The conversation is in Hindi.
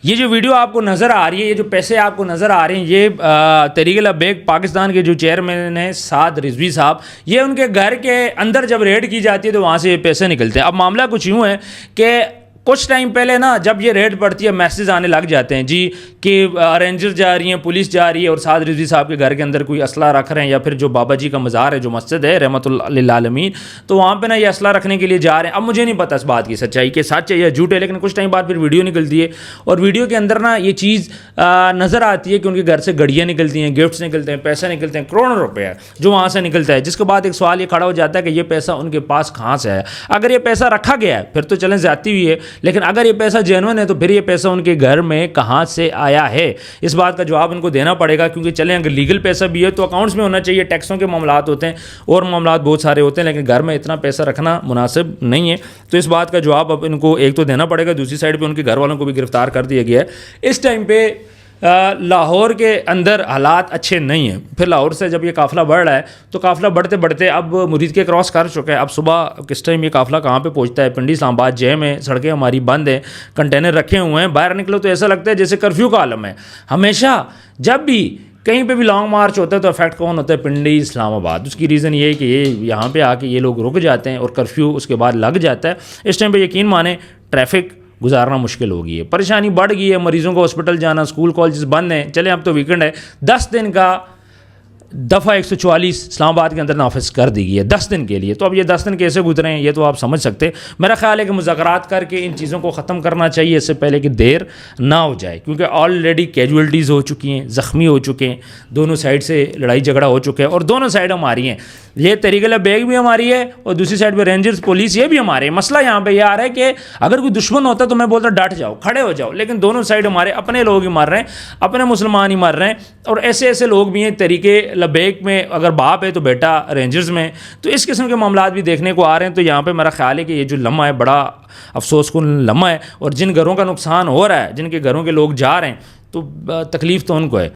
ये जो वीडियो आपको नज़र आ रही है, ये जो पैसे आपको नज़र आ रहे हैं, ये तहरीक लबैक पाकिस्तान के जो चेयरमैन हैं साद रिजवी साहब, ये उनके घर के अंदर जब रेड की जाती है तो वहाँ से ये पैसे निकलते हैं। अब मामला कुछ यूँ है कि कुछ टाइम पहले ना जब ये रेड पड़ती है मैसेज आने लग जाते हैं जी कि रेंजर जा रही हैं, पुलिस जा रही है और साद रिजवी साहब के घर के अंदर कोई असला रख रहे हैं, या फिर जो बाबा जी का मज़ार है, जो मस्जिद है रहमतुल्लाह लिल आलमीन, तो वहाँ पे ना ये असला रखने के लिए जा रहे हैं। अब मुझे नहीं पता इस बात की सच्चाई कि सच है या झूठ है, लेकिन कुछ टाइम बाद फिर वीडियो निकलती है और वीडियो के अंदर ना ये चीज़ नज़र आती है कि उनके घर से घड़ियाँ निकलती हैं, गिफ्ट्स निकलते हैं, पैसे निकलते हैं, करोड़ों रुपये जो वहाँ से निकलता है। जिसके बाद एक सवाल ये खड़ा हो जाता है कि ये पैसा उनके पास कहाँ से आया। अगर ये पैसा रखा गया है फिर तो चलें ज़्यादती हुई है, लेकिन अगर ये पैसा जेन्युइन है तो फिर ये पैसा उनके घर में कहाँ से आया है, इस बात का जवाब उनको देना पड़ेगा। क्योंकि चलें अगर लीगल पैसा भी है तो अकाउंट्स में होना चाहिए, टैक्सों के मामलात होते हैं और मामलात बहुत सारे होते हैं, लेकिन घर में इतना पैसा रखना मुनासिब नहीं है। तो इस बात का जवाब अब इनको एक तो देना पड़ेगा, दूसरी साइड पर उनके घर वालों को भी गिरफ्तार कर दिया गया है। इस टाइम पर लाहौर के अंदर हालात अच्छे नहीं हैं। फिर लाहौर से जब ये काफ़िला बढ़ रहा है तो काफ़िला बढ़ते बढ़ते अब मुरीद के क्रॉस कर चुका है। अब सुबह किस टाइम ये काफ़िला कहाँ पे पहुँचता है, पिंडी इस्लामाबाद जैम है, सड़कें हमारी बंद हैं, कंटेनर रखे हुए हैं, बाहर निकलो तो ऐसा लगता है जैसे कर्फ्यू का आलम है। हमेशा जब भी कहीं पे भी लॉन्ग मार्च होता है तो इफेक्ट कौन होता है? पिंडी इस्लामाबाद। उसकी रीज़न ये है कि ये यहाँ पे आके ये लोग रुक जाते हैं और कर्फ्यू उसके बाद लग जाता है। इस टाइम पे यकीन माने ट्रैफिक गुजारना मुश्किल हो गई है, परेशानी बढ़ गई है, मरीज़ों को हॉस्पिटल जाना, स्कूल कॉलेज बंद हैं। चलें अब तो वीकेंड है, 10 दिन का दफ़ा 144 इस्लामाबाद के अंदर नाफिज कर दी गई है 10 दिन के लिए। तो अब ये 10 दिन कैसे गुजरे हैं ये तो आप समझ सकते हैं। मेरा ख्याल है कि मुज़ाकरात करके इन चीज़ों को ख़त्म करना चाहिए इससे पहले कि देर ना हो जाए, क्योंकि ऑलरेडी कैजुअल्टीज़ हो चुकी हैं, ज़ख्मी हो चुके हैं, दोनों साइड से लड़ाई झगड़ा हो चुका है और दोनों साइड हमारी हैं। ये तहरीक लबैक भी हमारी है और दूसरी साइड पर रेंजर्स पुलिस ये भी हमारे हैं। मसला यहाँ पे ये आ रहा है कि अगर कोई दुश्मन होता तो मैं बोलता डट जाओ, खड़े हो जाओ, लेकिन दोनों साइड हमारे अपने लोग ही मर रहे हैं, अपने मुसलमान ही मर रहे हैं। और ऐसे ऐसे लोग भी हैं तहरीक लबैक में, अगर बाप है तो बेटा रेंजर्स में। तो इस किस्म के मामला भी देखने को आ रहे हैं। तो यहाँ पे मेरा ख्याल है कि ये जो लम्हा है बड़ा अफसोसकुन लम्हा है और जिन घरों का नुकसान हो रहा है, जिनके घरों के लोग जा रहे हैं, तो तकलीफ़ तो उनको है।